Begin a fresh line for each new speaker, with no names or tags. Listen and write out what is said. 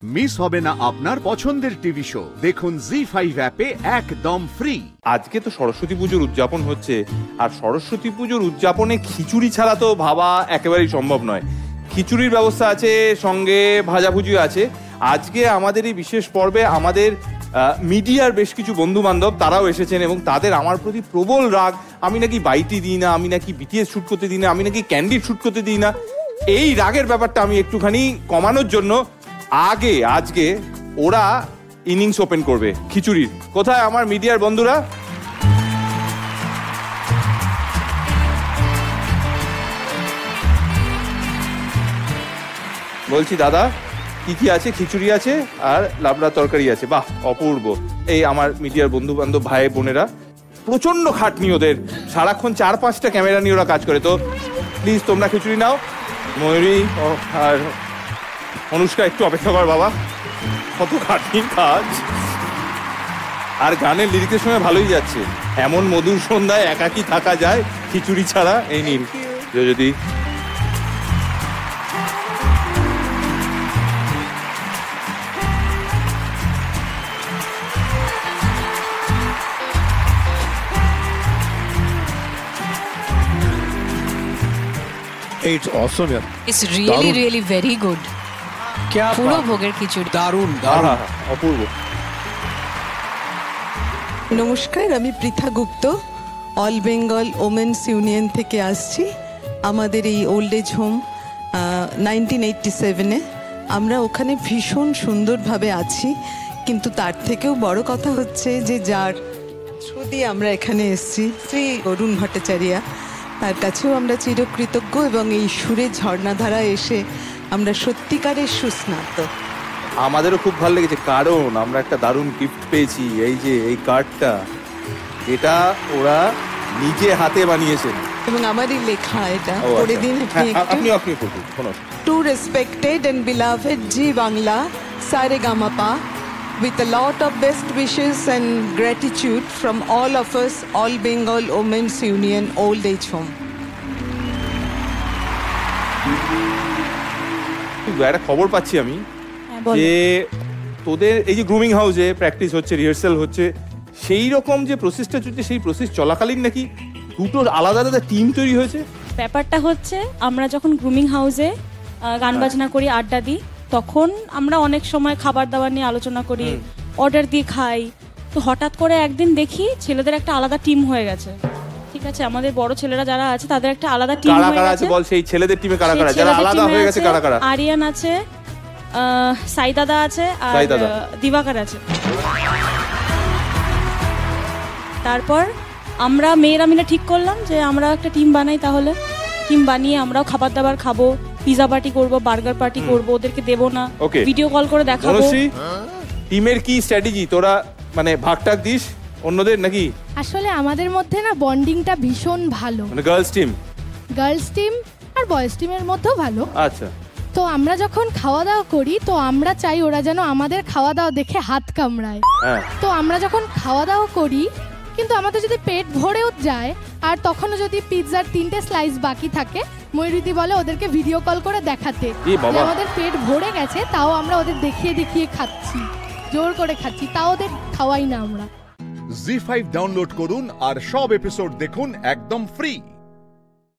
Miss হবে না আপনার পছন্দের টিভি শো, দেখুন জি5 অ্যাপে একদম ফ্রি।
আজকে তো সরস্বতী পুজোর উদযাপন হচ্ছে, আর সরস্বতী পুজোর উদযাপনে খিচুড়ি ছাড়া তো ভাবা একেবারেই সম্ভব নয়। খিচুড়ির ব্যবস্থা আছে, সঙ্গে ভাজাভুজিও আছে। আজকে আমাদের এই বিশেষ পর্বে আমাদের মিডিয়ার বেশ কিছু বন্ধু বান্ধব তারাও এসেছেন, এবং তাদের আমার প্রতি প্রবল রাগ। আমি নাকি বাইটি দিই না, আমি নাকি বিটিএস শুট করতে দিই না, আমি নাকি ক্যান্ডিড শুট করতে দিই না। এই রাগের ব্যাপারটা আমি একটুখানি কমানোর জন্য আজকে ওরা ইনিংস ওপেন করবে খিচুড়ির। কোথায় আমার মিডিয়ার বন্ধুরা? বলছি দাদা, কি কি আছে? খিচুড়ি আছে আর লাবড়া তরকারি আছে। বাহ, অপূর্ব। এই আমার মিডিয়ার বন্ধু বান্ধব ভাই বোনেরা, প্রচন্ড খাটনি ওদের, সারাক্ষণ 4-5টা ক্যামেরা নিয়ে ওরা কাজ করে। তো প্লিজ তোমরা খিচুড়ি নাও। ময়ূরী আর অনুষ্কা একটু অপেক্ষা কর বাবা, কত খাটনির কাজ। আর গানের লিরিক্সের সঙ্গে ভালোই যাচ্ছে। এমন মধুর সন্ধ্যায় একাকি থাকা যায় খিচুড়ি ছাড়া। এই নিন যদি
It's awesome, yaar.
It's really very good.
क्या
পুরো ভোগের খিচুড়ি
দারুণ দারুণ
অপূর্ব।
নমস্কার, আমি পৃথা গুপ্ত, অল বেঙ্গল ওমেন্স ইউনিয়ন থেকে আসছি। আমাদের এই ওল্ড এজ হোম 1987-এ আমরা ওখানে ভীষণ সুন্দরভাবে আছি, কিন্তু তার থেকেও বড় কথা হচ্ছে যে যার যদি আমরা এখানে এসেছি, শ্রী অরুণ ভট্টাচার্য, তার কাছেও আমরা চিরকৃতজ্ঞ। এবং এই সুরে ঝর্ণাধারা এসে আমরা সত্যিকারের সুস্নাত।
আমাদেরও খুব ভালো লেগেছে, কারণ আমরা একটা দারুণ গিফট পেয়েছি। এই যে এই কার্ডটা, এটা ওরা নিজে হাতে বানিয়েছেন
এবং আমারই লেখা, এটা পড়ে দিন আপনি
আপনি পড়ুন।
To respected and beloved Zee Bangla Saregamapa, with a lot of best wishes and gratitude from all of us, All Bengal Women's Union Old Age Home.
একটা খবর পাচ্ছি আমি যে তোদের এই যে গ্রুমিং হাউসে প্র্যাকটিস হচ্ছে, রিহার্সাল হচ্ছে, সেই রকম যে প্রসেসটা চলছে, সেই প্রসেস চলাকালীন নাকি দুটো আলাদা আলাদা টিম তৈরি হয়েছে।
ব্যাপারটা হচ্ছে, আমরা যখন গ্রুমিং হাউসে গান বাজনা করি, আড্ডা দিই, তখন আমরা অনেক সময় খাবার দাবার নিয়ে আলোচনা করি, অর্ডার দিয়ে খাই। তো হঠাৎ করে একদিন দেখি ছেলেদের একটা আলাদা টিম হয়ে গেছে। ঠিক আছে, আমাদের বড় ছেলেরা যারা আছে তাদের একটা আলাদা টিম হয়ে গেছে।
বল সেই ছেলেদের টিমে কারা কারা, যারা আলাদা হয়ে গেছে কারা কারা?
আরিয়ান আছে, সাইদাদা আছে, আর দিবাকর আছে। তারপর আমরা মেয়েরা মিলে ঠিক করলাম যে আমরা একটা টিম বানাই। তাহলে টিম বানিয়ে আমরাও খাবার দাবার খাবো, পিজা পার্টি করবো, বার্গার পার্টি করবো, ওদেরকে দেবো না, ভিডিও কল করে দেখাবো।
টিমের কি স্ট্র্যাটেজি? তোরা মানে ভাগটাক দিস অন্যদের নাকি?
আসলে আমাদের মধ্যে না বন্ডিংটা ভীষণ ভালো,
মানে গার্লস টিম
আর বয়েজ টিমের মধ্যেও ভালো।
আচ্ছা,
তো আমরা যখন খাওয়া দাওয়া করি, তো আমরা চাই ওরা যেন আমাদের খাওয়া দাওয়া দেখে হাত কামড়ায়। তো আমরা যখন খাওয়া দাওয়া করি, কিন্তু আমাদের যদি পেট ভরেও যায় আর তখনও যদি পিৎজার 3টে স্লাইস বাকি থাকে, ময়ূরীদি বলে ওদেরকে ভিডিও কল করে দেখাতে আমাদের পেট ভরে গেছে, তাও আমরা ওদের দেখিয়ে দেখিয়ে খাচ্ছি, জোর করে খাচ্ছি, তাও ওদের খাওয়াই না আমরা।
জি5 ডাউনলোড করুন আর সব এপিসোড দেখুন একদম ফ্রি।